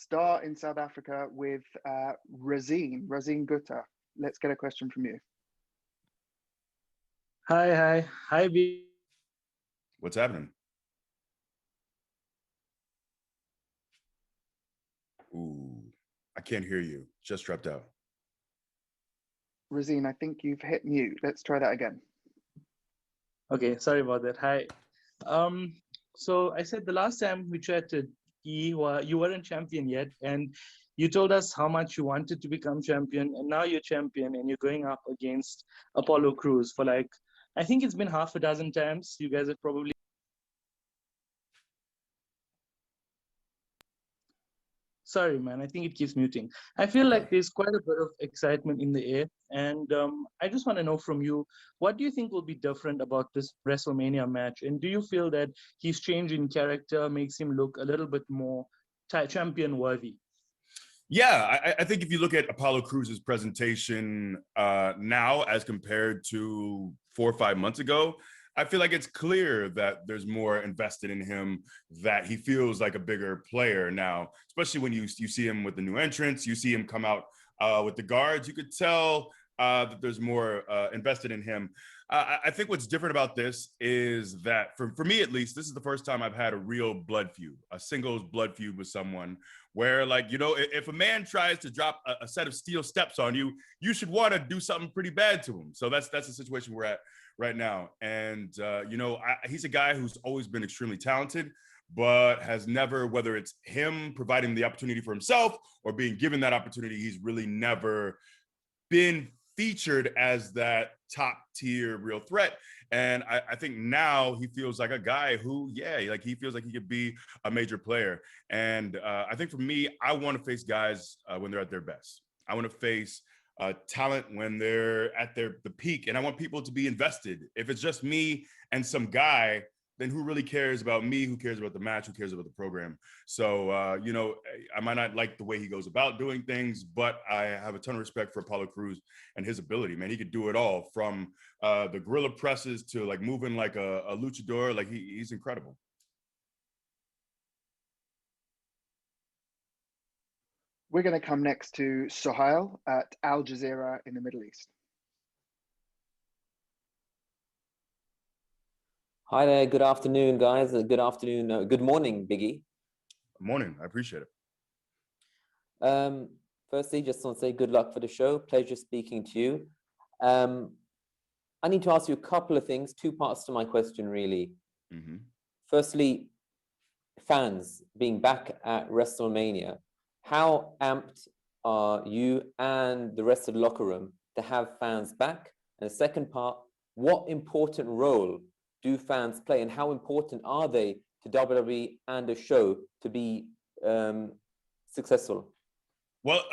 start in South Africa with Razine Gutta. Let's get a question from you. Hi, What's happening? Ooh, I can't hear you. Just dropped out. Razine, I think you've hit mute. Let's try that again. Okay, sorry about that. Hi. So I said the last time we chatted, you weren't champion yet, and you told us how much you wanted to become champion, and now you're champion, and you're going up against Apollo Crews for like, I think it's been half a dozen times. You guys have probably. Sorry, man. I think it keeps muting. I feel like there's quite a bit of excitement in the air. And I just want to know from you, what do you think will be different about this WrestleMania match? And do you feel that his change in character makes him look a little bit more champion worthy? Yeah, I think if you look at Apollo Crews' presentation now as compared to 4 or 5 months ago, I feel like it's clear that there's more invested in him, that he feels like a bigger player now, especially when you see him with the new entrants, you see him come out with the guards. You could tell that there's more invested in him. I think what's different about this is that, for me at least, this is the first time I've had a real blood feud, a singles blood feud with someone where, like, you know, if a man tries to drop a set of steel steps on you, you should want to do something pretty bad to him. So that's the situation we're at right now. And, you know, he's a guy who's always been extremely talented, but has never, whether it's him providing the opportunity for himself or being given that opportunity, he's really never been featured as that top tier real threat. And I think now he feels like a guy who, yeah, like he feels like he could be a major player. And I think for me, I want to face guys when they're at their best. I want to face talent when they're at the peak, and I want people to be invested. If it's just me and some guy, then who really cares about me? Who cares about the match? Who cares about the program? So, you know, I might not like the way he goes about doing things, but I have a ton of respect for Apollo Crews and his ability, man. He could do it all, from the gorilla presses to like moving like a luchador. Like he's incredible. We're going to come next to Sohail at Al Jazeera in the Middle East. Hi there. Good afternoon, guys. Good afternoon. Good morning, Biggie. Good morning. I appreciate it. Firstly, just want to say good luck for the show. Pleasure speaking to you. I need to ask you a couple of things, two parts to my question, really. Mm-hmm. Firstly, fans being back at WrestleMania, how amped are you and the rest of the locker room to have fans back? And the second part, what important role do fans play, and how important are they to WWE and the show to be successful? Well,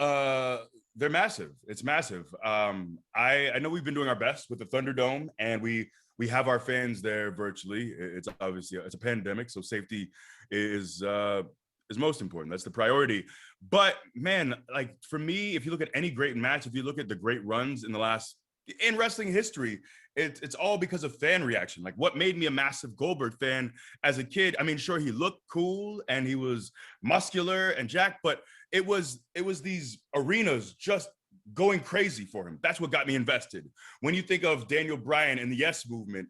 they're massive. It's massive. I know we've been doing our best with the Thunderdome, and we have our fans there virtually. It's obviously it's a pandemic, so safety is most important. That's the priority. But man, like for me, if you look at any great match, if you look at the great runs in wrestling history, it's all because of fan reaction. Like what made me a massive Goldberg fan as a kid. I mean, sure, he looked cool and he was muscular and jacked, but it was these arenas just going crazy for him. That's what got me invested. When you think of Daniel Bryan and the Yes Movement,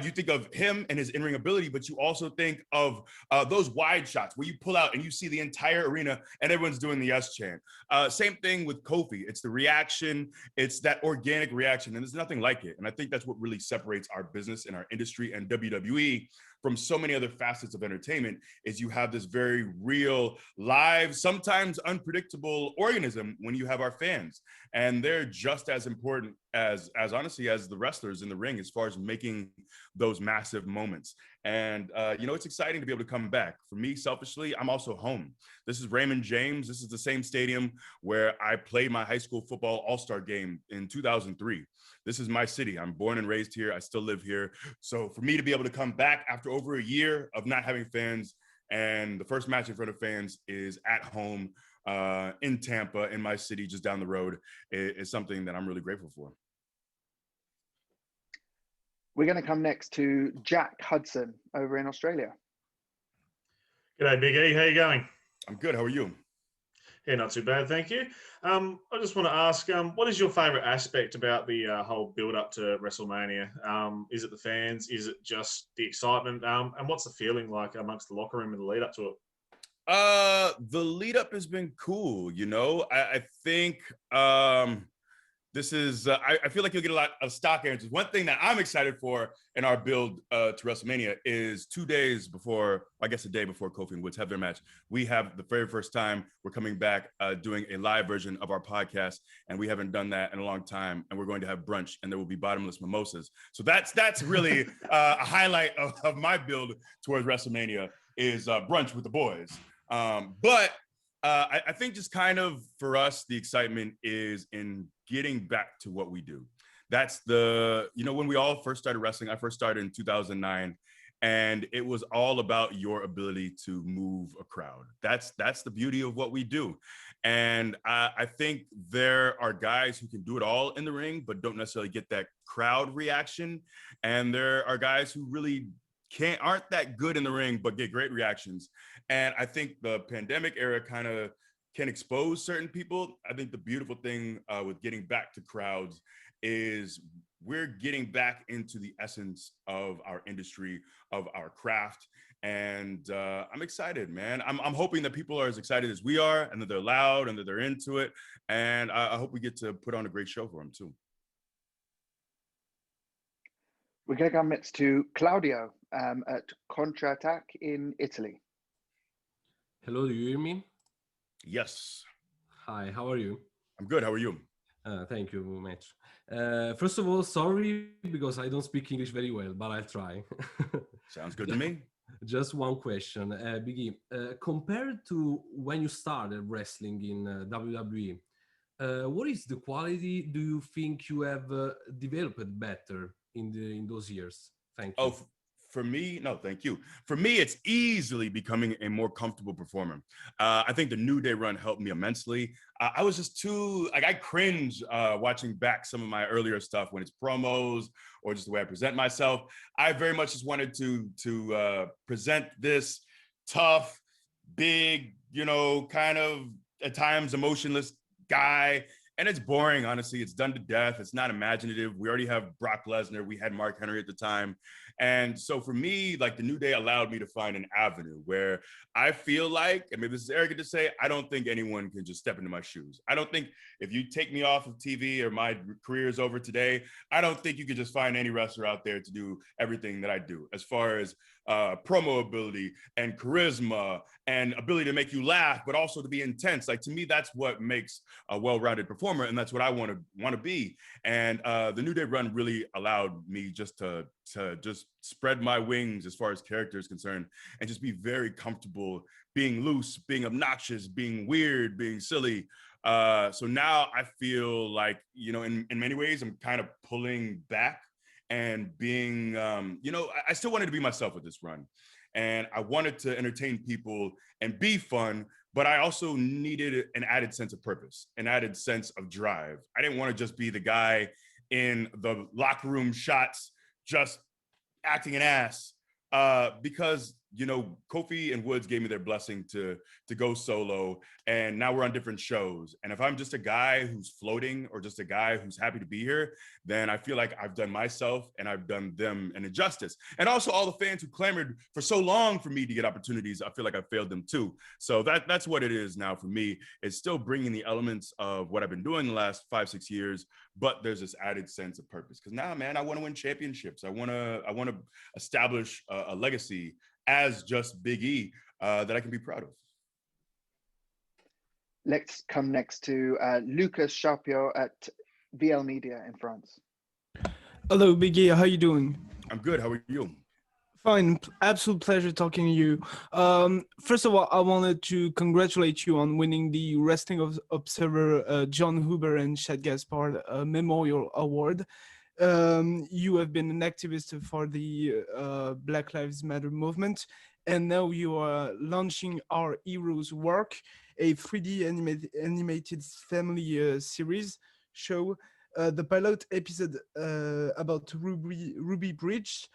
you think of him and his in-ring ability, but you also think of those wide shots where you pull out and you see the entire arena and everyone's doing the Yes chant. Same thing with Kofi. It's the reaction. It's that organic reaction, and there's nothing like it. And I think that's what really separates our business and our industry and WWE from so many other facets of entertainment, is you have this very real, live, sometimes unpredictable organism when you have our fans. And they're just as important as honestly as the wrestlers in the ring, as far as making those massive moments. And you know, it's exciting to be able to come back. For me, selfishly, I'm also home. This is Raymond James. This is the same stadium where I played my high school football all-star game in 2003. This is my city. I'm born and raised here. I still live here. So for me to be able to come back after over a year of not having fans, and the first match in front of fans is at home in Tampa, in my city, just down the road, is something that I'm really grateful for. We're going to come next to Jack Hudson over in Australia. G'day, Big E. How you going? I'm good. How are you? Yeah, not too bad, thank you. I just want to ask, what is your favorite aspect about the whole build-up to WrestleMania? Is it the fans? Is it just the excitement? And what's the feeling like amongst the locker room in the lead-up to it? The lead up has been cool. I think this is I feel like you'll get a lot of stock answers. One thing that I'm excited for in our build to WrestleMania is 2 days before, I guess a day before Kofi and Woods have their match, we have the very first time we're coming back doing a live version of our podcast, and we haven't done that in a long time, and we're going to have brunch, and there will be bottomless mimosas. So that's really a highlight of my build towards WrestleMania is brunch with the boys. But I think just kind of for us, the excitement is in getting back to what we do. That's when we all first started wrestling, I first started in 2009, and it was all about your ability to move a crowd. That's the beauty of what we do. And I think there are guys who can do it all in the ring, but don't necessarily get that crowd reaction. And there are guys who really aren't that good in the ring, but get great reactions. And I think the pandemic era kind of can expose certain people. I think the beautiful thing with getting back to crowds is we're getting back into the essence of our industry, of our craft. And I'm excited, man. I'm hoping that people are as excited as we are, and that they're loud and that they're into it. And I hope we get to put on a great show for them too. We're going to go next to Claudio at Contra Attack in Italy. Hello, do you hear me? Yes. Hi, how are you? I'm good. How are you? Thank you very much. First of all, sorry because I don't speak English very well, but I'll try. Sounds good to me. Just one question, Biggie. Compared to when you started wrestling in WWE, what is the quality do you think you have developed better in those years? Thank you. Oh, for me, no, thank you. For me, it's easily becoming a more comfortable performer. I think the New Day run helped me immensely. I was just I cringe watching back some of my earlier stuff when it's promos or just the way I present myself. I very much just wanted to present this tough, big, kind of at times emotionless guy. And it's boring, honestly. It's done to death. It's not imaginative. We already have Brock Lesnar. We had Mark Henry at the time. And so for me, like the New Day allowed me to find an avenue where I feel like, I mean, this is arrogant to say, I don't think anyone can just step into my shoes. I don't think if you take me off of TV or my career is over today, I don't think you could just find any wrestler out there to do everything that I do as far as promo ability and charisma and ability to make you laugh, but also to be intense. Like to me, that's what makes a well-rounded performer, and that's what I want to be. And the New Day run really allowed me just to just spread my wings as far as character is concerned, and just be very comfortable being loose, being obnoxious, being weird, being silly. So now I feel like, in many ways, I'm kind of pulling back and being, I still wanted to be myself with this run. And I wanted to entertain people and be fun, but I also needed an added sense of purpose, an added sense of drive. I didn't want to just be the guy in the locker room shots, just acting an ass, because Kofi and Woods gave me their blessing to go solo, and now we're on different shows. And if I'm just a guy who's floating or just a guy who's happy to be here, then I feel like I've done myself and I've done them an injustice. And also all the fans who clamored for so long for me to get opportunities, I feel like I failed them too. So that's what it is now for me. It's still bringing the elements of what I've been doing the last 5-6 years, but there's this added sense of purpose. Because now, man, I want to win championships. I want to establish a legacy as just Big E that I can be proud of. Let's come next to Lucas Charpiot at VL Media in France. Hello, Big E. How you doing? I'm good. How are you? Fine. Absolute pleasure talking to you. First of all, I wanted to congratulate you on winning the Wrestling Observer John Huber and Chad Gaspard Memorial Award. You have been an activist for the Black Lives Matter movement, and now you are launching Our Heroes Work, a 3D animated family series show. The pilot episode about Ruby Bridge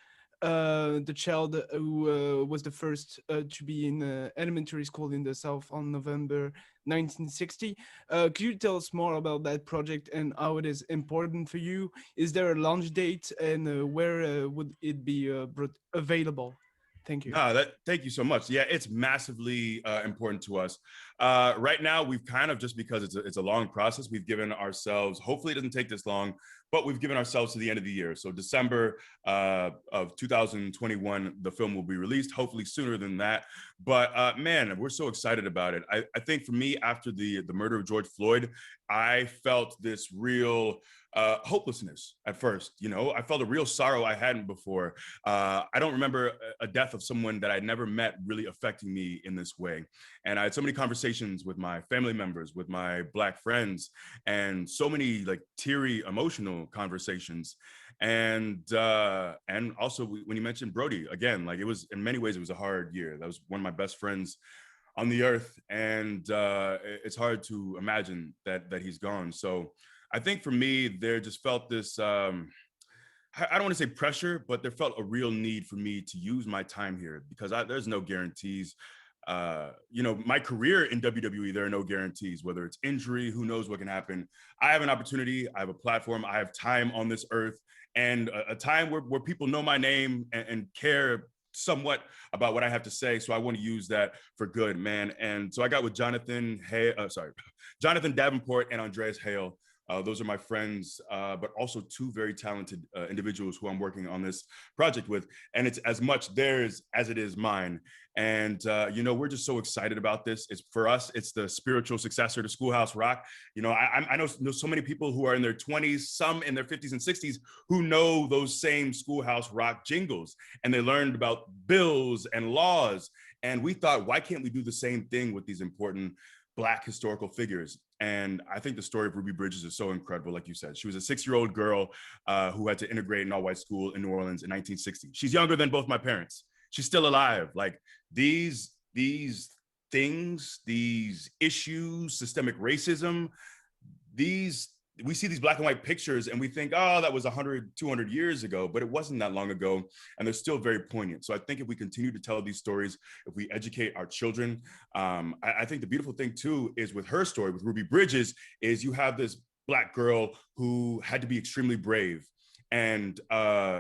the child who was the first to be in elementary school in the South on November 1960. Could you tell us more about that project and how it is important for you? Is there a launch date, and where would it be available? Thank you. No, thank you so much. Yeah, it's massively important to us. Right now, we've kind of, just because it's a long process, we've given ourselves, hopefully it doesn't take this long, but we've given ourselves to the end of the year. So December of 2021, the film will be released, hopefully sooner than that. But man, we're so excited about it. I think for me, after the murder of George Floyd, I felt this real hopelessness at first. You know, I felt a real sorrow I hadn't before. I don't remember a death of someone that I'd never met really affecting me in this way. And I had so many conversations with my family members, with my Black friends, and so many like teary, emotional conversations. And also when you mentioned Brody, again, like it was, in many ways, it was a hard year. That was one of my best friends on the earth. And it's hard to imagine that he's gone. So I think for me, there just felt this, I don't want to say pressure, but there felt a real need for me to use my time here, because there's no guarantees. You know, my career in WWE, there are no guarantees, whether it's injury, who knows what can happen. I have an opportunity, I have a platform, I have time on this earth, and a time where people know my name and care somewhat about what I have to say. So I want to use that for good, man. And so I got with Jonathan Davenport and Andreas Hale. Those are my friends, but also two very talented individuals who I'm working on this project with. And it's as much theirs as it is mine. And, you know, we're just so excited about this. It's, for us, it's the spiritual successor to Schoolhouse Rock. You know, I know so many people who are in their 20s, some in their 50s and 60s, who know those same Schoolhouse Rock jingles. And they learned about bills and laws. And we thought, why can't we do the same thing with these important Black historical figures? And I think the story of Ruby Bridges is so incredible. Like you said, she was a 6-year-old girl who had to integrate an all-white school in New Orleans in 1960. She's younger than both my parents. She's still alive. Like these things, these issues, systemic racism, we see these black and white pictures and we think, oh, that was 100, 200 years ago, but it wasn't that long ago. And they're still very poignant. So I think if we continue to tell these stories, if we educate our children, I think the beautiful thing too is with her story, with Ruby Bridges, is you have this Black girl who had to be extremely brave. And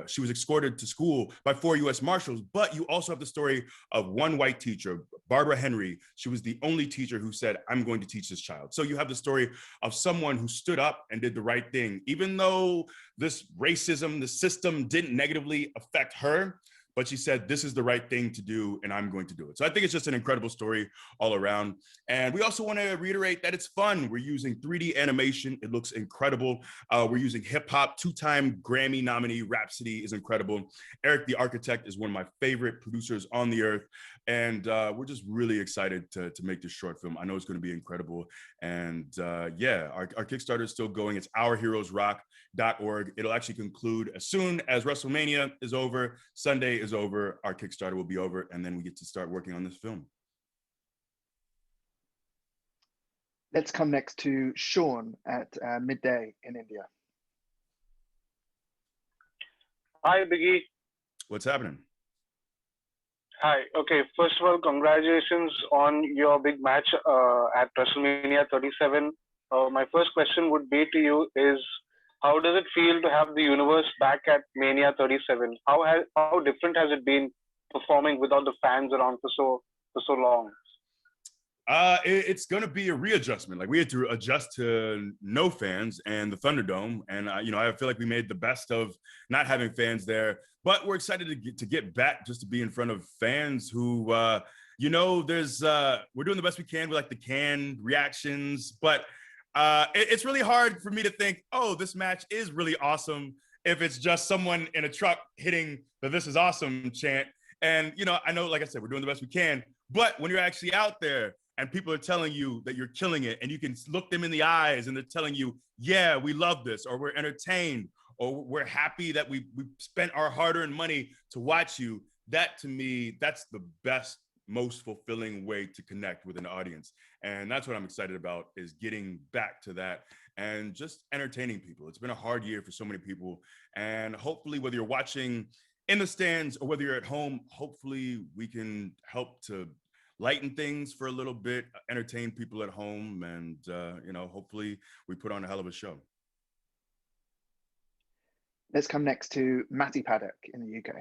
she was escorted to school by 4 U.S. Marshals. But you also have the story of one white teacher, Barbara Henry. She was the only teacher who said, I'm going to teach this child. So you have the story of someone who stood up and did the right thing, even though this racism, the system didn't negatively affect her. But she said, this is the right thing to do, and I'm going to do it. So I think it's just an incredible story all around. And we also want to reiterate that it's fun. We're using 3D animation. It looks incredible. We're using hip hop. 2-time Grammy nominee Rhapsody is incredible. Eric the Architect is one of my favorite producers on the earth. And we're just really excited to make this short film. I know it's going to be incredible. And yeah, our Kickstarter is still going. It's ourheroesrock.org. It'll actually conclude as soon as WrestleMania is over. Sunday is over. Our Kickstarter will be over. And then we get to start working on this film. Let's come next to Sean at midday in India. Hi, Biggie. What's happening? Hi. Okay. First of all, congratulations on your big match at WrestleMania 37. My first question would be to you is, how does it feel to have the universe back at Mania 37? How different has it been performing without the fans around for so long? It's going to be a readjustment. Like we had to adjust to no fans and the Thunderdome. And, you know, I feel like we made the best of not having fans there, but we're excited to get back just to be in front of fans who, you know, we're doing the best we can with like the canned reactions, but it's really hard for me to think, oh, this match is really awesome if it's just someone in a truck hitting the "This is awesome" chant. And, you know, I know, like I said, we're doing the best we can, but when you're actually out there and people are telling you that you're killing it and you can look them in the eyes and they're telling you, yeah, we love this, or we're entertained, or we're happy that we spent our hard-earned money to watch you, that to me, that's the best, most fulfilling way to connect with an audience. And that's what I'm excited about, is getting back to that and just entertaining people. It's been a hard year for so many people. And hopefully, whether you're watching in the stands or whether you're at home, hopefully we can help to lighten things for a little bit, entertain people at home, and hopefully we put on a hell of a show. Let's come next to Matty Paddock in the UK.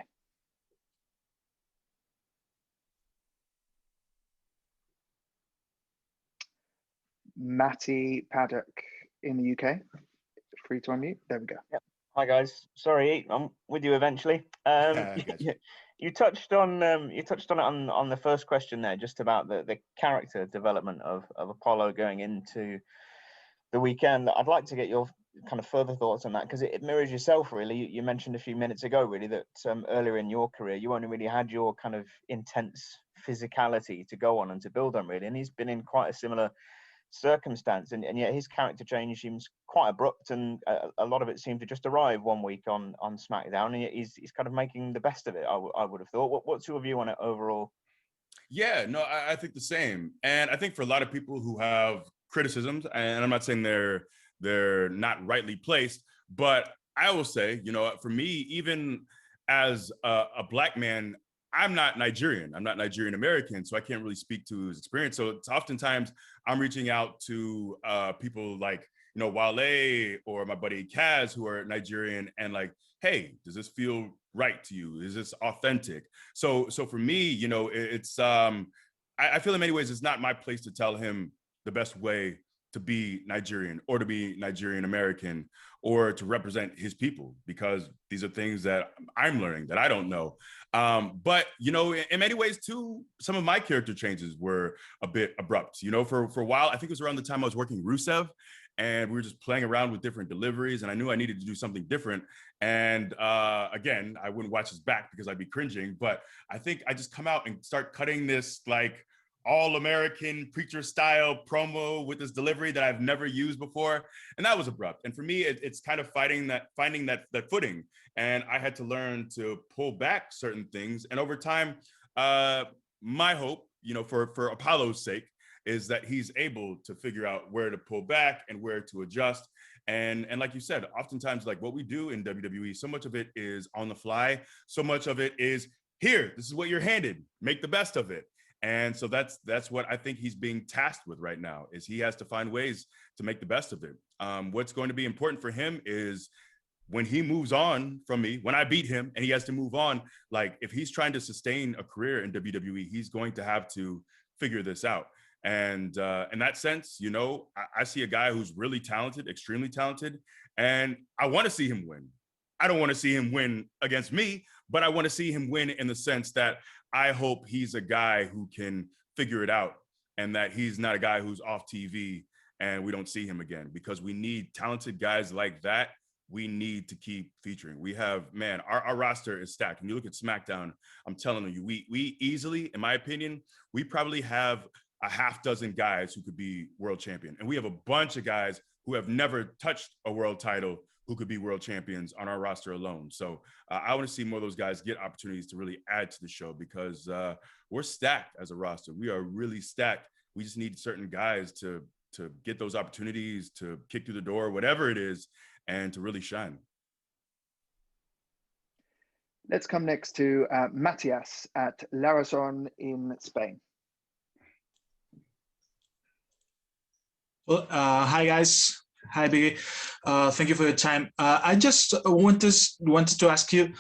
Matty Paddock in the UK. Free to unmute. There we go. Yep. Hi guys. Sorry, I'm with you eventually. You touched on it on the first question there, just about the character development of Apollo going into the weekend. I'd like to get your kind of further thoughts on that, because it mirrors yourself really. You mentioned a few minutes ago really that earlier in your career you only really had your kind of intense physicality to go on and to build on really, and he's been in quite a similar circumstance, and yet his character change seems quite abrupt, and a lot of it seemed to just arrive one week on SmackDown, and yet he's kind of making the best of it. I would have thought. What's your view on it overall? Yeah, no, I think the same, and I think for a lot of people who have criticisms, and I'm not saying they're not rightly placed, but I will say, for me, even as a Black man, I'm not Nigerian. I'm not Nigerian American, so I can't really speak to his experience. So it's oftentimes I'm reaching out to people like, Wale or my buddy Kaz, who are Nigerian, and like, hey, does this feel right to you? Is this authentic? So for me, it's I feel in many ways it's not my place to tell him the best way to be Nigerian or to be Nigerian American or to represent his people, because these are things that I'm learning that I don't know. But, in many ways too, some of my character changes were a bit abrupt. For a while, I think it was around the time I was working Rusev, and we were just playing around with different deliveries, and I knew I needed to do something different. And again, I wouldn't watch his back because I'd be cringing, but I think I just come out and start cutting this like all-American preacher style promo with this delivery that I've never used before. And that was abrupt. And for me, it's kind of finding that footing. And I had to learn to pull back certain things. And over time, my hope, for Apollo's sake, is that he's able to figure out where to pull back and where to adjust. And like you said, oftentimes, like what we do in WWE, so much of it is on the fly. So much of it is, here, this is what you're handed, make the best of it. And so that's what I think he's being tasked with right now, is he has to find ways to make the best of it. What's going to be important for him is when he moves on from me, when I beat him and he has to move on, like if he's trying to sustain a career in WWE, he's going to have to figure this out. And in that sense, I see a guy who's really talented, extremely talented, and I want to see him win. I don't want to see him win against me, but I want to see him win in the sense that I hope he's a guy who can figure it out, and that he's not a guy who's off TV and we don't see him again, because we need talented guys like that. We need to keep featuring. We have, our roster is stacked. When you look at SmackDown, I'm telling you, we easily, in my opinion, we probably have a half dozen guys who could be world champion. And we have a bunch of guys who have never touched a world title who could be world champions on our roster alone. So I want to see more of those guys get opportunities to really add to the show, because we're stacked as a roster. We are really stacked. We just need certain guys to get those opportunities, to kick through the door, whatever it is, and to really shine. Let's come next to Matthias at Larazón in Spain. Well, hi guys. Hi, Biggie. Thank you for your time. I just wanted to ask you,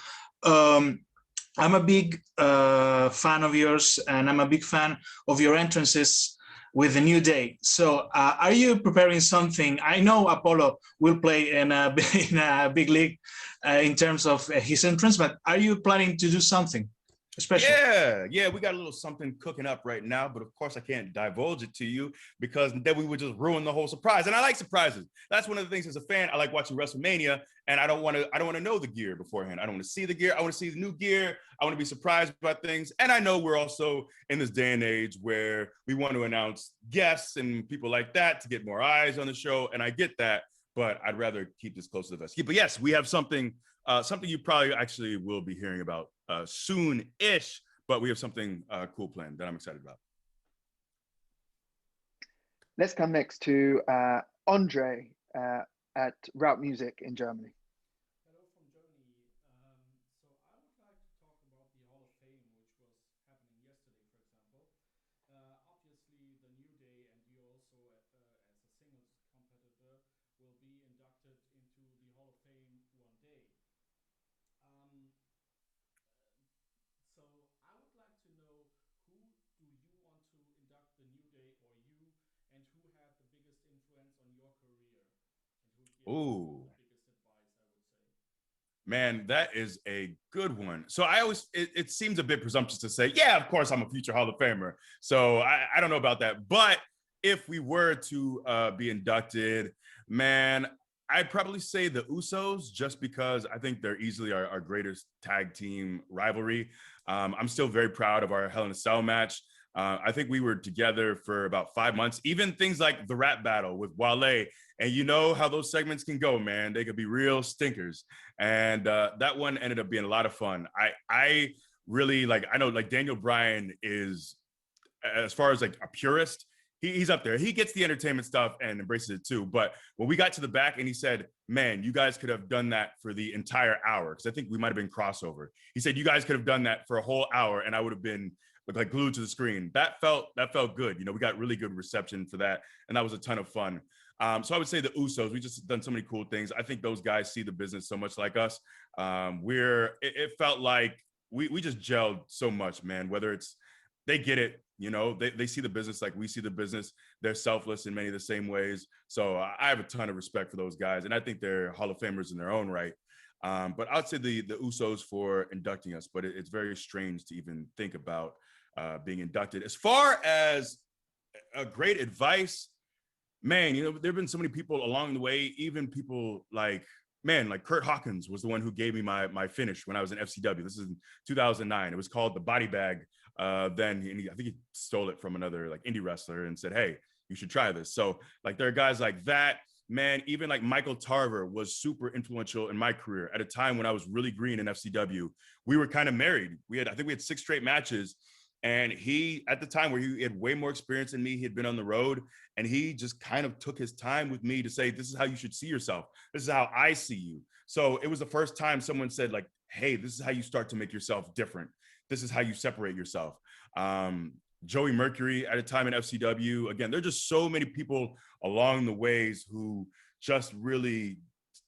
I'm a big fan of yours, and I'm a big fan of your entrances with the New Day. So are you preparing something? I know Apollo will play in a big league in terms of his entrance, but are you planning to do something special? Yeah, we got a little something cooking up right now, but of course I can't divulge it to you, because then we would just ruin the whole surprise. And I like surprises. That's one of the things as a fan. I like watching WrestleMania, and I don't want to know the gear beforehand. I don't want to see the gear. I want to see the new gear. I want to be surprised by things. And I know we're also in this day and age where we want to announce guests and people like that to get more eyes on the show. And I get that, but I'd rather keep this close to the vest. But yes, we have something you probably actually will be hearing about soon-ish, but we have something cool planned that I'm excited about. Let's come next to Andre at Route Music in Germany. Hello from Germany. So I would like to Ooh. Man, that is a good one. So it seems a bit presumptuous to say, yeah, of course I'm a future Hall of Famer. So I don't know about that. But if we were to be inducted, man, I'd probably say the Usos, just because I think they're easily our greatest tag team rivalry. I'm still very proud of our Hell in a Cell match. I think we were together for about 5 months. Even things like the rap battle with Wale, and you know how those segments can go, man. They could be real stinkers. And that one ended up being a lot of fun. I really like. I know like Daniel Bryan is, as far as like a purist, he's up there. He gets the entertainment stuff and embraces it too. But when we got to the back and he said, man, you guys could have done that for the entire hour. Because I think we might have been crossover. He said, you guys could have done that for a whole hour and I would have been like glued to the screen. That felt good. You know, we got really good reception for that. And that was a ton of fun. So I would say the Usos, we just done so many cool things. I think those guys see the business so much like us. It felt like we just gelled so much, man, whether it's, they get it, you know, they see the business like we see the business. They're selfless in many of the same ways. So I have a ton of respect for those guys. And I think they're Hall of Famers in their own right. But I'd say the Usos for inducting us, but it's very strange to even think about being inducted. As far as a great advice, man, you know, there've been so many people along the way, even people like, man, like Kurt Hawkins was the one who gave me my finish when I was in FCW. This is in 2009. It was called the body bag. Then I think he stole it from another like indie wrestler and said, hey, you should try this. So like there are guys like that, man. Even like Michael Tarver was super influential in my career at a time when I was really green in FCW. We were kind of married. I think we had 6 straight matches. And he, at the time where he had way more experience than me, he had been on the road, and he just kind of took his time with me to say, this is how you should see yourself. This is how I see you. So it was the first time someone said like, hey, this is how you start to make yourself different. This is how you separate yourself. Joey Mercury at a time in FCW. Again, there are just so many people along the ways who just really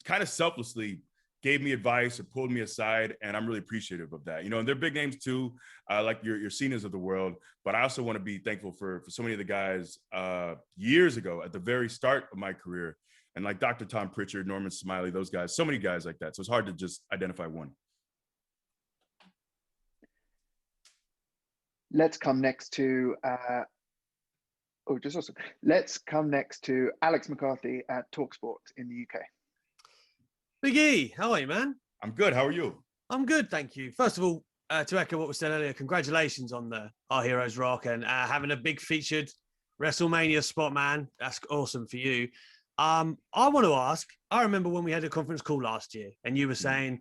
kind of selflessly gave me advice or pulled me aside, and I'm really appreciative of that. You know, and they're big names too, like your Cenas of the world. But I also want to be thankful for so many of the guys years ago at the very start of my career, and like Dr. Tom Pritchard, Norman Smiley, those guys, so many guys like that. So it's hard to just identify one. Let's come next to let's come next to Alex McCarthy at TalkSport in the UK. Big E, how are you, man? I'm good. How are you? I'm good, thank you. First of all, to echo what was said earlier, congratulations on the Our Heroes Rock and having a big featured WrestleMania spot, man. That's awesome for you. I want to ask, I remember when we had a conference call last year and you were saying,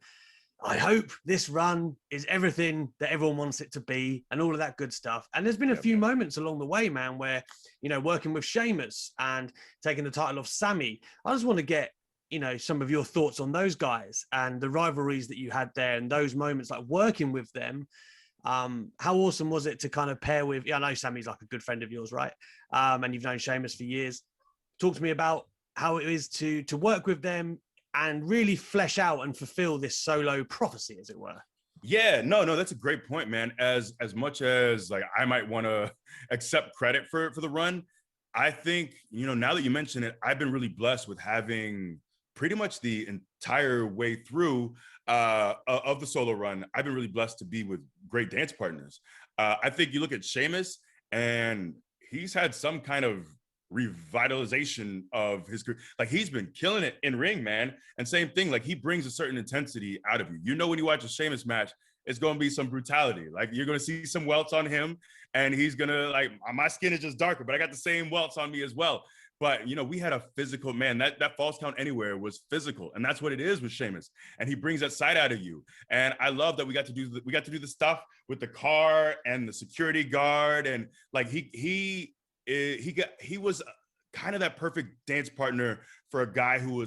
I hope this run is everything that everyone wants it to be and all of that good stuff. And there's been a few moments along the way, man, where, you know, working with Sheamus and taking the title off Sammy, I just want to get, you know, some of your thoughts on those guys and the rivalries that you had there and those moments, like working with them. How awesome was it to kind of pair with, I know Sammy's like a good friend of yours, right? And you've known Sheamus for years. Talk to me about how it is to work with them and really flesh out and fulfill this solo prophecy, as it were. Yeah, no, that's a great point, man. As much as like I might want to accept credit for the run, I think, you know, now that you mention it, I've been really blessed with having pretty much the entire way through of the solo run. I've been really blessed to be with great dance partners. I think you look at Sheamus and he's had some kind of revitalization of his career. Like he's been killing it in ring, man. And same thing, like he brings a certain intensity out of you. You know, when you watch a Sheamus match, it's going to be some brutality. Like you're going to see some welts on him and he's going to like, my skin is just darker, but I got the same welts on me as well. But, you know, we had a physical, man, that false count anywhere was physical. And that's what it is with Sheamus. And he brings that side out of you. And I love that we got to do the stuff with the car and the security guard. And like he was kind of that perfect dance partner for a guy who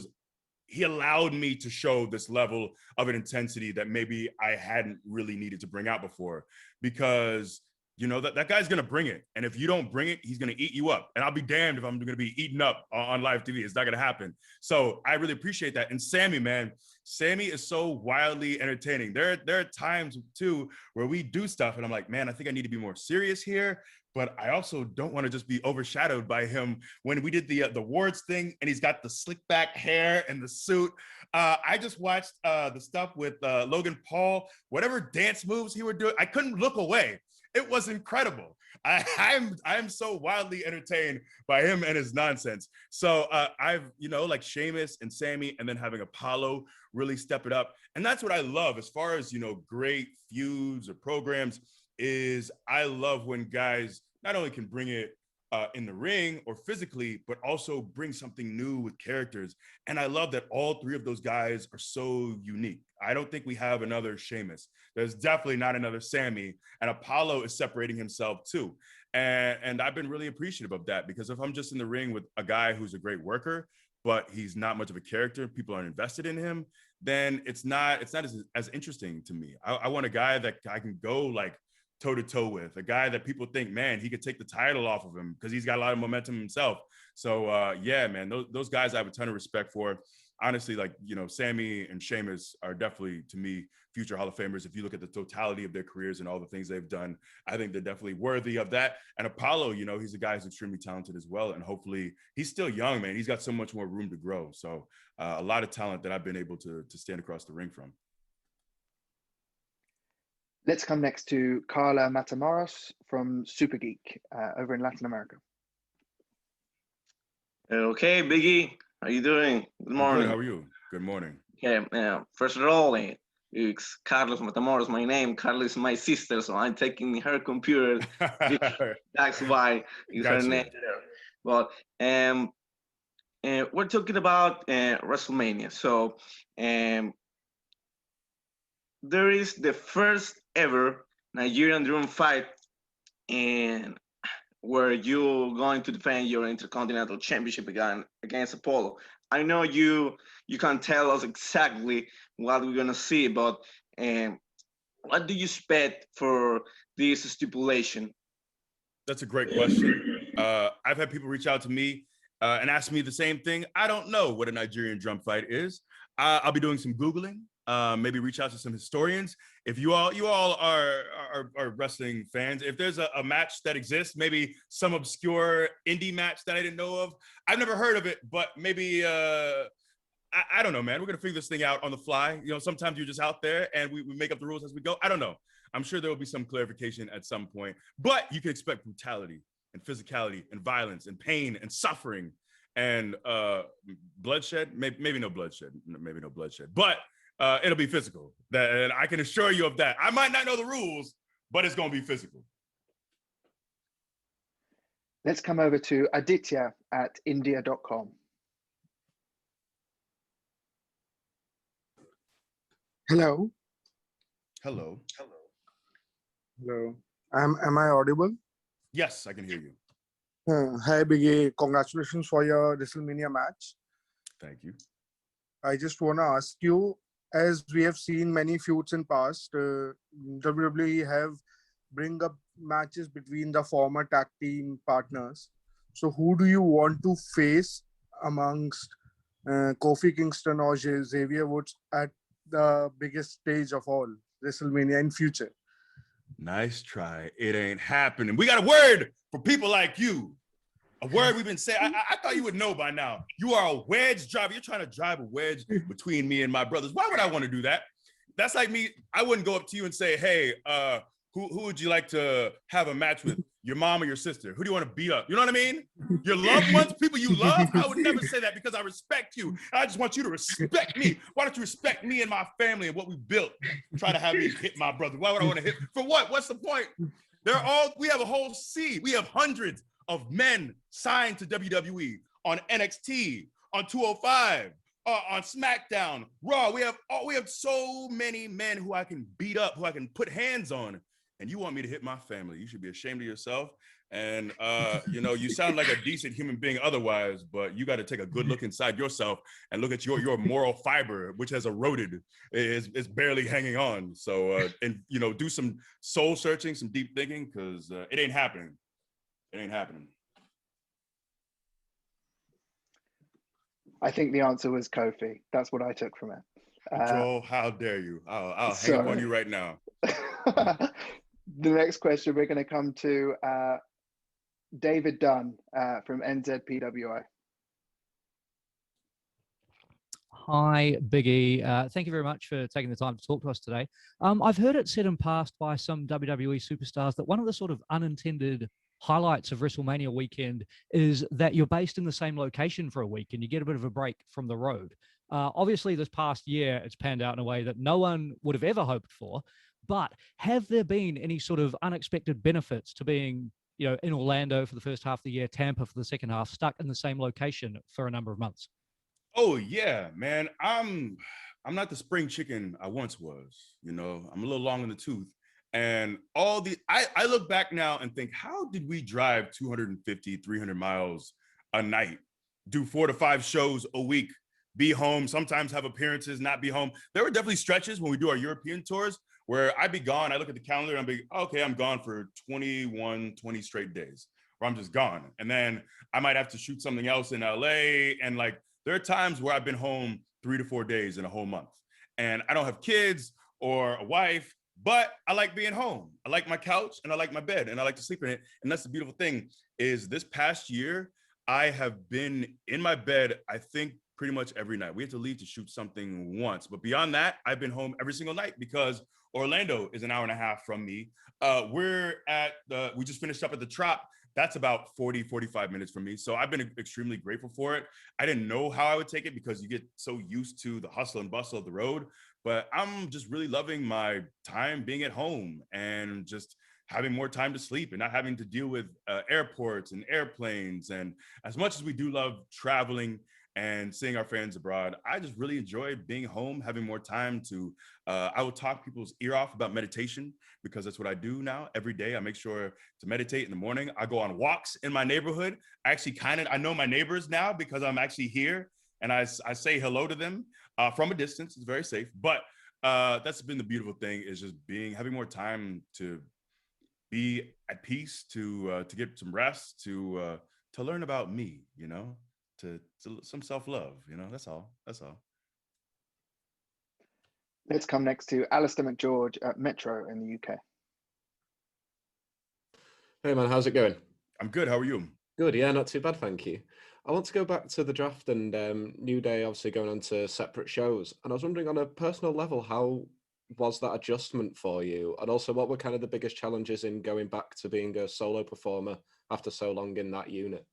he allowed me to show this level of an intensity that maybe I hadn't really needed to bring out before, because you know, that guy's going to bring it. And if you don't bring it, he's going to eat you up. And I'll be damned if I'm going to be eaten up on live TV. It's not going to happen. So I really appreciate that. And Sammy, man, Sammy is so wildly entertaining. There are times too where we do stuff and I'm like, man, I think I need to be more serious here. but I also don't want to just be overshadowed by him when we did the awards thing and he's got the slick back hair and the suit. I just watched the stuff with Logan Paul, whatever dance moves he were doing. I couldn't look away. It was incredible. I'm so wildly entertained by him and his nonsense. So I've, like Sheamus and Sammy, and then having Apollo really step it up. And that's what I love as far as, great feuds or programs is I love when guys not only can bring it in the ring or physically, but also bring something new with characters. And I love that all three of those guys are so unique. I don't think we have another Sheamus. There's definitely not another Sammy, and Apollo is separating himself too. And I've been really appreciative of that, because if I'm just in the ring with a guy who's a great worker, but he's not much of a character, people aren't invested in him, then it's not as interesting to me. I want a guy that I can go like toe-to-toe with, a guy that people think, man, he could take the title off of him because he's got a lot of momentum himself. So yeah, man, those guys I have a ton of respect for. Honestly, like, Sammy and Sheamus are definitely, to me, future Hall of Famers. If you look at the totality of their careers and all the things they've done, I think they're definitely worthy of that. And Apollo, he's a guy who's extremely talented as well. And hopefully he's still young, man. He's got so much more room to grow. So a lot of talent that I've been able to stand across the ring from. Let's come next to Carla Matamoros from Super Geek over in Latin America. Okay, Biggie, how you doing? Good morning. Good. How are you? Good morning. Yeah, first of all, it's Carlos Matamoros, my name. Carla is my sister, so I'm taking her computer. That's why it's her name there. But we're talking about WrestleMania. So there is the first ever Nigerian drum fight, and where you're going to defend your Intercontinental Championship against Apollo. I know you can't tell us exactly what we're gonna see, but what do you expect for this stipulation? That's a great question. I've had people reach out to me and ask me the same thing. I don't know what a Nigerian drum fight is. I'll be doing some Googling. Maybe reach out to some historians. If you all are wrestling fans, if there's a match that exists, maybe some obscure indie match that I didn't know of, I've never heard of it, but maybe I don't know, man. We're gonna figure this thing out on the fly. Sometimes you're just out there and we make up the rules as we go. I don't know. I'm sure there will be some clarification at some point, but you can expect brutality and physicality and violence and pain and suffering and bloodshed. Maybe no bloodshed. Maybe no bloodshed, but it'll be physical. And I can assure you of that. I might not know the rules, but it's going to be physical. Let's come over to Aditya at India.com. Hello. Hello. Hello. Am I audible? Yes, I can hear you. Hi, Biggie. Congratulations for your WrestleMania match. Thank you. I just want to ask you, as we have seen many feuds in past, WWE have bring up matches between the former tag team partners. So who do you want to face amongst Kofi Kingston or Xavier Woods at the biggest stage of all, WrestleMania in future? Nice try. It ain't happening. We got a word for people like you. A word we've been saying. I thought you would know by now. You are a wedge driver. You're trying to drive a wedge between me and my brothers. Why would I want to do that? That's like me. I wouldn't go up to you and say, hey, who would you like to have a match with? Your mom or your sister? Who do you want to beat up? You know what I mean? Your loved ones, people you love? I would never say that because I respect you. I just want you to respect me. Why don't you respect me and my family and what we built? Try to have me hit my brother. Why would I want to hit? For what? What's the point? We have a whole sea. We have hundreds of men signed to WWE on NXT, on 205, on SmackDown, Raw. We have so many men who I can beat up, who I can put hands on. And you want me to hit my family? You should be ashamed of yourself. And you sound like a decent human being otherwise, but you got to take a good look inside yourself and look at your moral fiber, which has eroded, is barely hanging on. So do some soul searching, some deep thinking, because it ain't happening. It ain't happening. I think the answer was Kofi. That's what I took from it. Joel, how dare you? I'll hang up on you right now. The next question we're going to come to David Dunn from NZPWI. Hi, Big E. Thank you very much for taking the time to talk to us today. I've heard it said and passed by some WWE superstars that one of the sort of unintended highlights of WrestleMania weekend is that you're based in the same location for a week and you get a bit of a break from the road. Obviously, this past year, it's panned out in a way that no one would have ever hoped for. But have there been any sort of unexpected benefits to being, in Orlando for the first half of the year, Tampa for the second half, stuck in the same location for a number of months? Oh yeah, man. I'm not the spring chicken I once was. I'm a little long in the tooth. And I look back now and think, how did we drive 250, 300 miles a night, do 4 to 5 shows a week, be home, sometimes have appearances, not be home? There were definitely stretches when we do our European tours where I'd be gone. I look at the calendar and I'd be, okay, I'm gone for 20 straight days, where I'm just gone. And then I might have to shoot something else in LA. And like, there are times where I've been home 3 to 4 days in a whole month. And I don't have kids or a wife, but I like being home. I like my couch and I like my bed and I like to sleep in it. And that's the beautiful thing is this past year, I have been in my bed, I think pretty much every night. We had to leave to shoot something once, but beyond that, I've been home every single night because Orlando is an hour and a half from me. We just finished up at the Trop. That's about 40, 45 minutes from me. So I've been extremely grateful for it. I didn't know how I would take it because you get so used to the hustle and bustle of the road, but I'm just really loving my time being at home and just having more time to sleep and not having to deal with airports and airplanes. And as much as we do love traveling and seeing our fans abroad, I just really enjoy being home, having more time to, I will talk people's ear off about meditation because that's what I do now. Every day I make sure to meditate in the morning. I go on walks in my neighborhood. I know my neighbors now because I'm actually here and I say hello to them from a distance. It's very safe, but that's been the beautiful thing is just having more time to be at peace, to get some rest, to learn about me, to some self-love, that's all. Let's come next to Alistair McGeorge at Metro in the UK. Hey man, how's it going? I'm good, how are you? Good, yeah, not too bad, thank you. I want to go back to the draft and New Day obviously going on to separate shows. And I was wondering on a personal level, how was that adjustment for you? And also what were kind of the biggest challenges in going back to being a solo performer after so long in that unit?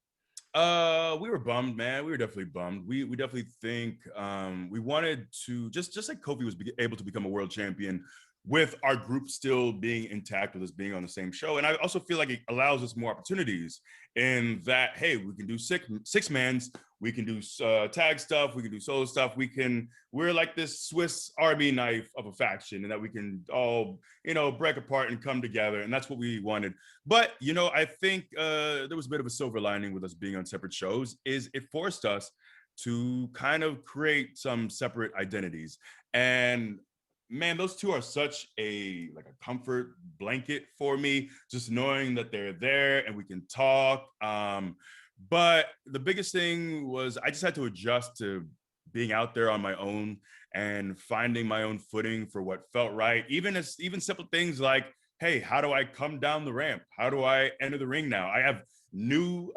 We were bummed, man. We were definitely bummed. We definitely think we wanted to just like Kofi was able to become a world champion with our group still being intact with us being on the same show. And I also feel like it allows us more opportunities in that, hey, we can do six mans, we can do tag stuff, we can do solo stuff. We're like this Swiss Army knife of a faction and that we can all, break apart and come together. And that's what we wanted. But, I think there was a bit of a silver lining with us being on separate shows is it forced us to kind of create some separate identities. And man, those two are such a comfort blanket for me, just knowing that they're there and we can talk. But the biggest thing was I just had to adjust to being out there on my own and finding my own footing for what felt right. Even simple things like, hey, how do I come down the ramp? How do I enter the ring now? I have new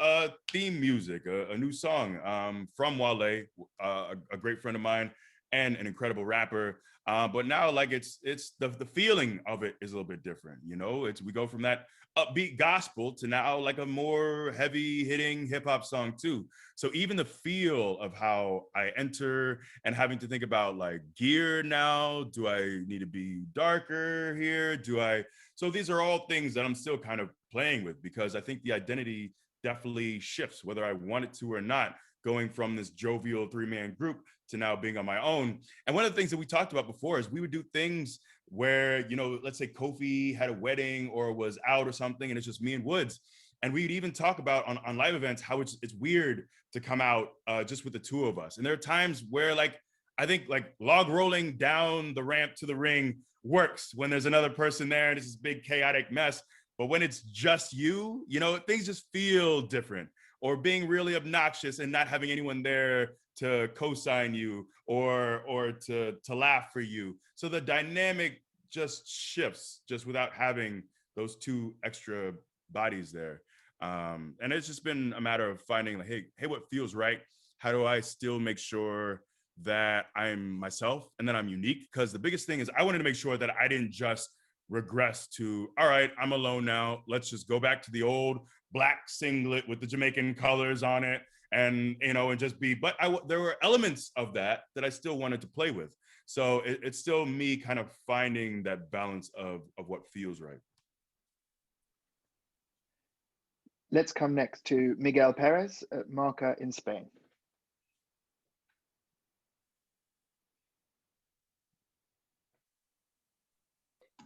theme music, a new song from Wale, a great friend of mine and an incredible rapper. But now it's the feeling of it is a little bit different. We go from that upbeat gospel to now like a more heavy hitting hip hop song too. So even the feel of how I enter and having to think about like gear now, do I need to be darker here? So these are all things that I'm still kind of playing with because I think the identity definitely shifts whether I want it to or not, going from this jovial 3-man group to now being on my own. And one of the things that we talked about before is we would do things where, let's say Kofi had a wedding or was out or something, and it's just me and Woods. And we'd even talk about on live events, how it's weird to come out just with the two of us. And there are times where I think log rolling down the ramp to the ring works when there's another person there and it's this big chaotic mess. But when it's just you, things just feel different. Or being really obnoxious and not having anyone there to co-sign you or to laugh for you. So the dynamic just shifts just without having those two extra bodies there. And it's just been a matter of finding like, hey, what feels right? How do I still make sure that I'm myself and that I'm unique? Because the biggest thing is I wanted to make sure that I didn't just regress to, all right, I'm alone now. Let's just go back to the old black singlet with the Jamaican colors on it, and and just be. But there were elements of that I still wanted to play with. So it's still me kind of finding that balance of what feels right. Let's come next to Miguel Perez at Marca in Spain.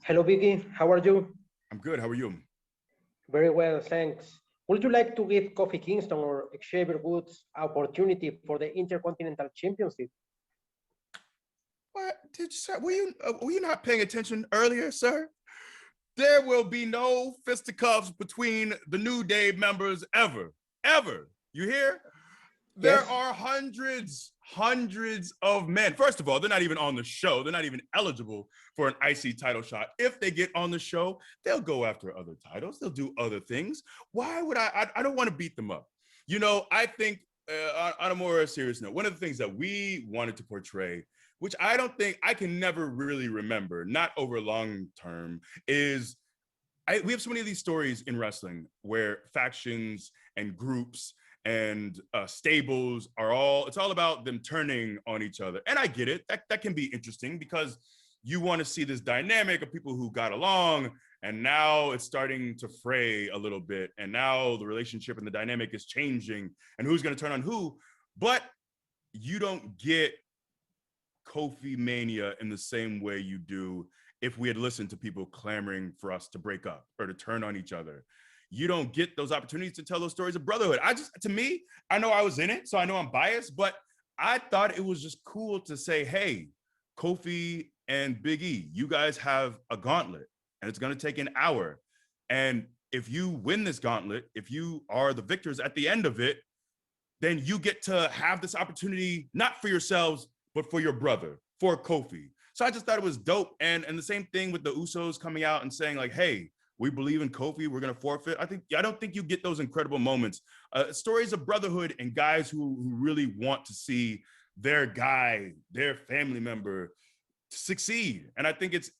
Hello, Vicky. How are you? I'm good. How are you? Very well, thanks. Would you like to give Kofi Kingston or Xavier Woods opportunity for the Intercontinental Championship? What did you say? Were you not paying attention earlier, sir? There will be no fisticuffs between the New Day members ever. You hear? There are hundreds of men. First of all, they're not even on the show. They're not even eligible for an IC title shot. If they get on the show, they'll go after other titles. They'll do other things. Why would I don't want to beat them up. I think on a more serious note, one of the things that we wanted to portray, which I don't think I can never really remember, not over long term, is we have so many of these stories in wrestling where factions and groups and stables it's all about them turning on each other. And I get it. That can be interesting because you want to see this dynamic of people who got along, and now it's starting to fray a little bit. And now the relationship and the dynamic is changing, and who's going to turn on who. But you don't get Kofi Mania in the same way you do if we had listened to people clamoring for us to break up or to turn on each other. You don't get those opportunities to tell those stories of brotherhood. To me, I know I was in it, so I know I'm biased, but I thought it was just cool to say, hey, Kofi and Big E, you guys have a gauntlet, and it's going to take an hour. And if you win this gauntlet, if you are the victors at the end of it, then you get to have this opportunity, not for yourselves, but for your brother, for Kofi. So I just thought it was dope. And the same thing with the Usos coming out and saying like, hey, we believe in Kofi, we're going to forfeit. I don't think you get those incredible moments. Stories of brotherhood and guys who really want to see their guy, their family member succeed. And I think it's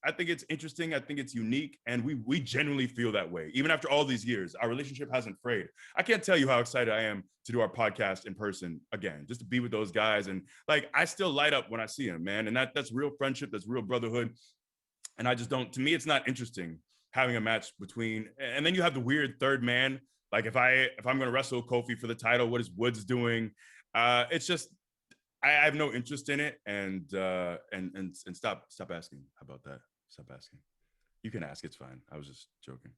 interesting. I think it's unique. And we genuinely feel that way. Even after all these years, our relationship hasn't frayed. I can't tell you how excited I am to do our podcast in person again, just to be with those guys. And like, I still light up when I see them, man. And that's real friendship. That's real brotherhood. And I just don't, to me, it's not interesting having a match between, and then you have the weird third man. Like if I'm going to wrestle Kofi for the title, what is Woods doing? It's just, I have no interest in it. And stop asking about that. Stop asking. You can ask, it's fine. I was just joking.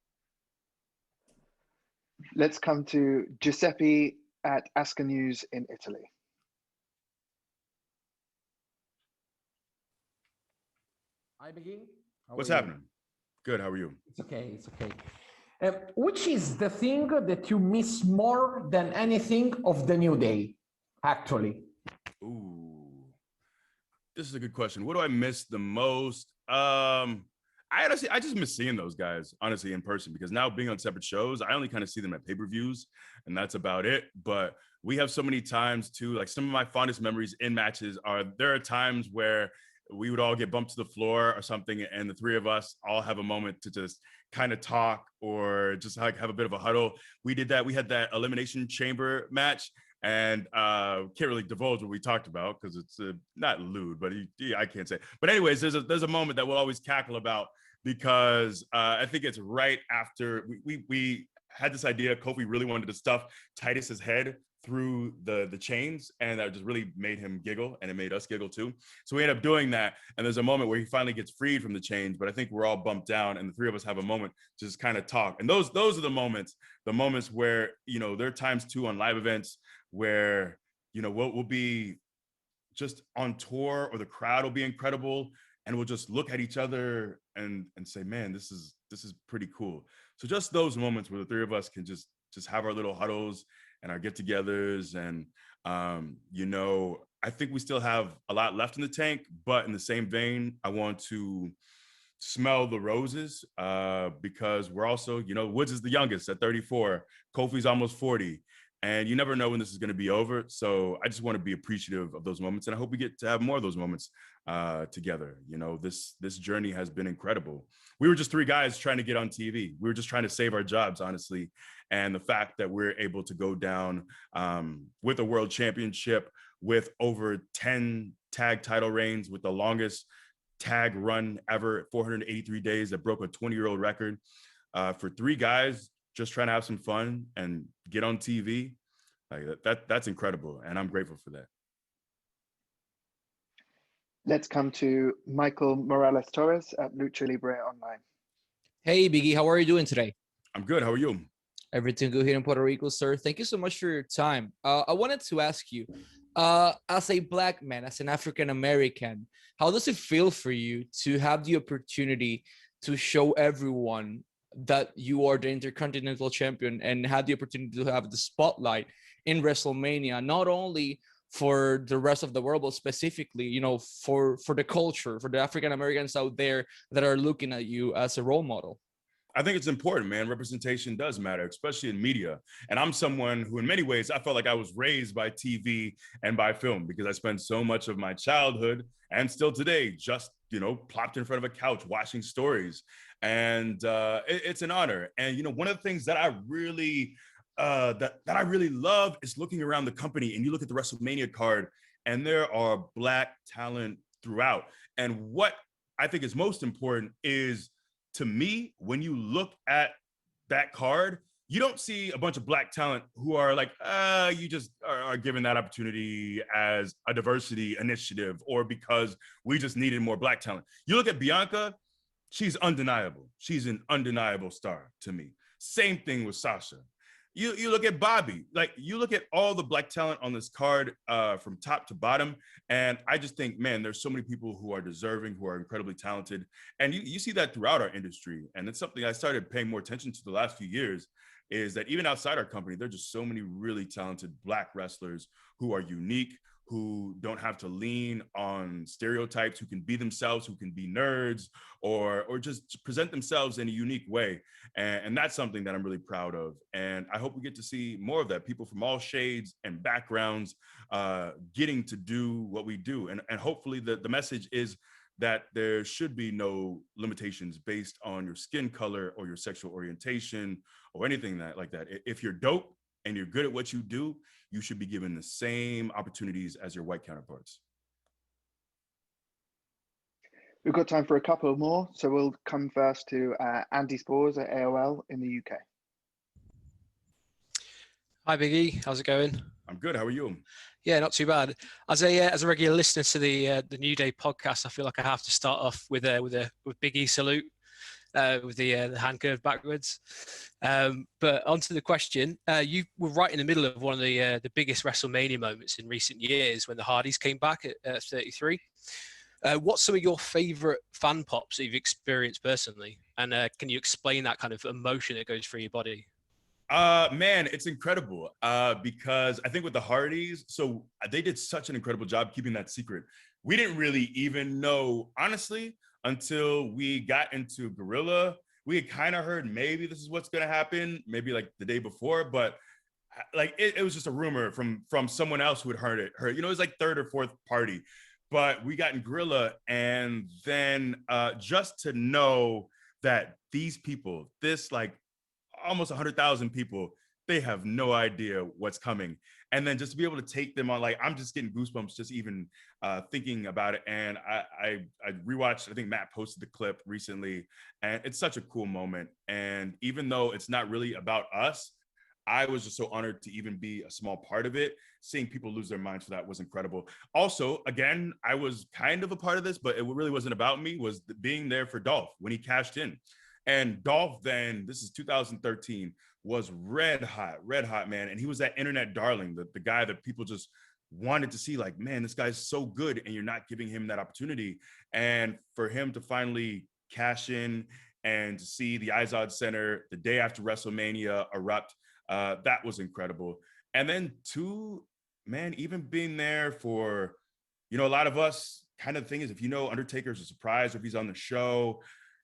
Let's come to Giuseppe at Asca News in Italy. I begin. What's happening? Good. How are you? It's okay. It's okay. Which is the thing that you miss more than anything of the New Day, actually? Ooh, this is a good question. What do I miss the most? I just miss seeing those guys, honestly, in person, because now being on separate shows, I only kind of see them at pay-per-views, and that's about it. But we have so many times too, like some of my fondest memories in matches there are times where we would all get bumped to the floor or something, and the three of us all have a moment to just kind of talk or just like have a bit of a huddle. We did that. We had that Elimination Chamber match, and can't really divulge what we talked about because it's not lewd, but I can't say. But anyways, there's a moment that we'll always cackle about because I think it's right after we had this idea. Kofi really wanted to stuff Titus's head through the chains, and that just really made him giggle, and it made us giggle too. So we end up doing that, and there's a moment where he finally gets freed from the chains, but I think we're all bumped down, and the three of us have a moment to just kind of talk. And those are the moments where, there are times too on live events where, we'll be just on tour or the crowd will be incredible, and we'll just look at each other and say, man, this is pretty cool. So just those moments where the three of us can just have our little huddles and our get-togethers, and I think we still have a lot left in the tank. But in the same vein, I want to smell the roses because we're also, you know, Woods is the youngest at 34. Kofi's almost 40. And you never know when this is going to be over. So I just want to be appreciative of those moments. And I hope we get to have more of those moments together. You know, this journey has been incredible. We were just three guys trying to get on TV. We were just trying to save our jobs, honestly. And the fact that we're able to go down with a world championship, with over 10 tag title reigns, with the longest tag run ever at 483 days that broke a 20-year-old record for three guys just trying to have some fun and get on TV. Like that's incredible. And I'm grateful for that. Let's come to Michael Morales Torres at Lucha Libre Online. Hey, Biggie, how are you doing today? I'm good. How are you? Everything good here in Puerto Rico, sir. Thank you so much for your time. I wanted to ask you, as a Black man, as an African American, how does it feel for you to have the opportunity to show everyone that you are the Intercontinental Champion and had the opportunity to have the spotlight in WrestleMania, not only for the rest of the world, but specifically, you know, for the culture, for the African Americans out there that are looking at you as a role model? I think it's important, man. Representation does matter, especially in media. And I'm someone who, in many ways, I felt like I was raised by TV and by film because I spent so much of my childhood and still today just, you know, plopped in front of a couch watching stories. And it's an honor. And, you know, one of the things that I really that I really love is looking around the company, and you look at the WrestleMania card and there are Black talent throughout. And what I think is most important is, to me, when you look at that card, you don't see a bunch of Black talent who are like, you just are given that opportunity as a diversity initiative or because we just needed more Black talent. You look at Bianca, she's undeniable. She's an undeniable star to me. Same thing with Sasha. You look at Bobby, like you look at all the Black talent on this card from top to bottom. And I just think, man, there's so many people who are deserving, who are incredibly talented. And you see that throughout our industry. And it's something I started paying more attention to the last few years, is that even outside our company, there are just so many really talented Black wrestlers who are unique, who don't have to lean on stereotypes, who can be themselves, who can be nerds, or just present themselves in a unique way. And that's something that I'm really proud of. And I hope we get to see more of that, people from all shades and backgrounds getting to do what we do. And hopefully the message is that there should be no limitations based on your skin color or your sexual orientation or anything like that. If you're dope and you're good at what you do, you should be given the same opportunities as your white counterparts. We've got time for a couple more, so we'll come first to Andy Spores at AOL in the UK. Hi, Biggie. How's it going? I'm good. How are you? Yeah, not too bad. As a regular listener to the New Day podcast, I feel like I have to start off with Big E salute. With the hand curved backwards. But onto the question, you were right in the middle of one of the biggest WrestleMania moments in recent years when the Hardys came back at 33. What's some of your favorite fan pops that you've experienced personally? And can you explain that kind of emotion that goes through your body? Man, it's incredible because I think with the Hardys, so they did such an incredible job keeping that secret. We didn't really even know, honestly, until we got into Gorilla. We had kind of heard maybe this is what's going to happen, maybe like the day before, but like it was just a rumor from someone else who had heard it. You know, it was like third or fourth party, but we got in Gorilla, and then just to know that these people, this like almost 100,000 people, they have no idea what's coming. And then just to be able to take them on, like, I'm just getting goosebumps just even thinking about it. And I rewatched, I think Matt posted the clip recently, and it's such a cool moment. And even though it's not really about us, I was just so honored to even be a small part of it. Seeing people lose their minds for that was incredible. Also, again, I was kind of a part of this, but it really wasn't about me, was being there for Dolph when he cashed in. And Dolph then, this is 2013, was red hot, man. And he was that internet darling, the guy that people just wanted to see, like, man, this guy's so good, and you're not giving him that opportunity. And for him to finally cash in and to see the Izod Center the day after WrestleMania erupt, that was incredible. And then two, man, even being there for, you know, a lot of us, kind of the thing is, if you know Undertaker's a surprise or if he's on the show,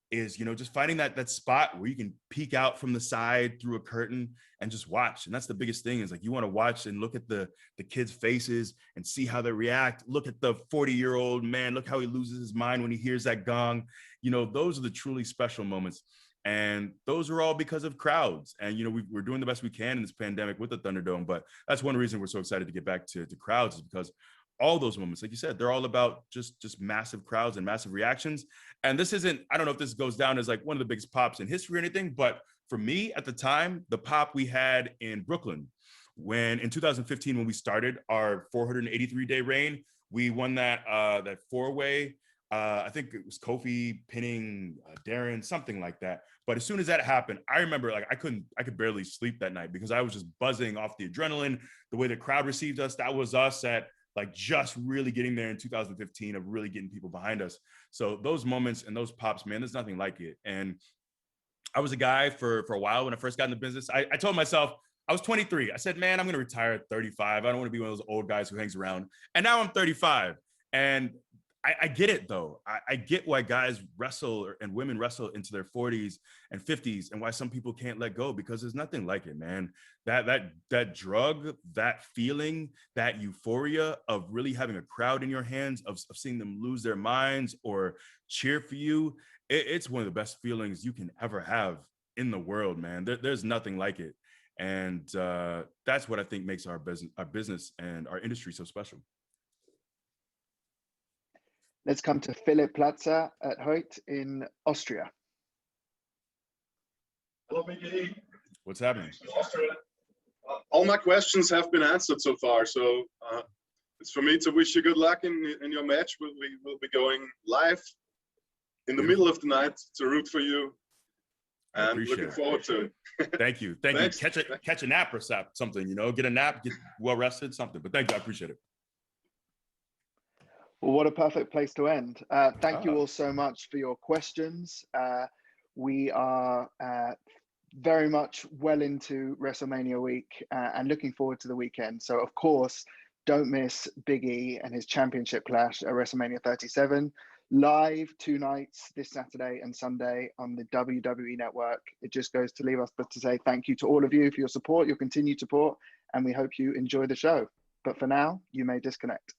is, you know, just finding that spot where you can peek out from the side through a curtain and just watch. And that's the biggest thing, is like, you want to watch and look at the kids' faces and see how they react. Look at the 40-year-old man, look how he loses his mind when he hears that gong. You know, those are the truly special moments. And those are all because of crowds. And, you know, we're doing the best we can in this pandemic with the Thunderdome, but that's one reason we're so excited to get back to crowds, is because all those moments, like you said, they're all about just massive crowds and massive reactions. And this isn't, I don't know if this goes down as like one of the biggest pops in history or anything, but for me at the time, the pop we had in Brooklyn, when in 2015, when we started our 483-day reign, we won that four-way. I think it was Kofi pinning Darren, something like that. But as soon as that happened, I remember like I could barely sleep that night, because I was just buzzing off the adrenaline, the way the crowd received us. That was us at like just really getting there in 2015, of really getting people behind us. So those moments and those pops, man, there's nothing like it. And I was a guy for a while when I first got in the business. I told myself, I was 23. I said, man, I'm going to retire at 35. I don't want to be one of those old guys who hangs around. And now I'm 35. And I get it, though. I get why guys wrestle and women wrestle into their 40s and 50s, and why some people can't let go, because there's nothing like it, man. That drug, that feeling, that euphoria of really having a crowd in your hands, of seeing them lose their minds or cheer for you, it's one of the best feelings you can ever have in the world, man. There's nothing like it. And that's what I think makes our business and our industry so special. Let's come to Philipp Platzer at Hoyt in Austria. Hello, Biggie. What's happening? Austria. All my questions have been answered so far, so it's for me to wish you good luck in your match. We'll be going live in the middle of the night to root for you. And looking forward to it. Thank you. Thank you. Catch a nap or something, you know, get a nap, get well rested, something. But thank you. I appreciate it. Well, what a perfect place to end. Thank you all so much for your questions. We are very much well into WrestleMania week and looking forward to the weekend. So, of course, don't miss Big E and his championship clash at WrestleMania 37. Live 2 nights, this Saturday and Sunday, on the WWE Network. It just goes to leave us but to say thank you to all of you for your support, your continued support, and we hope you enjoy the show. But for now, you may disconnect.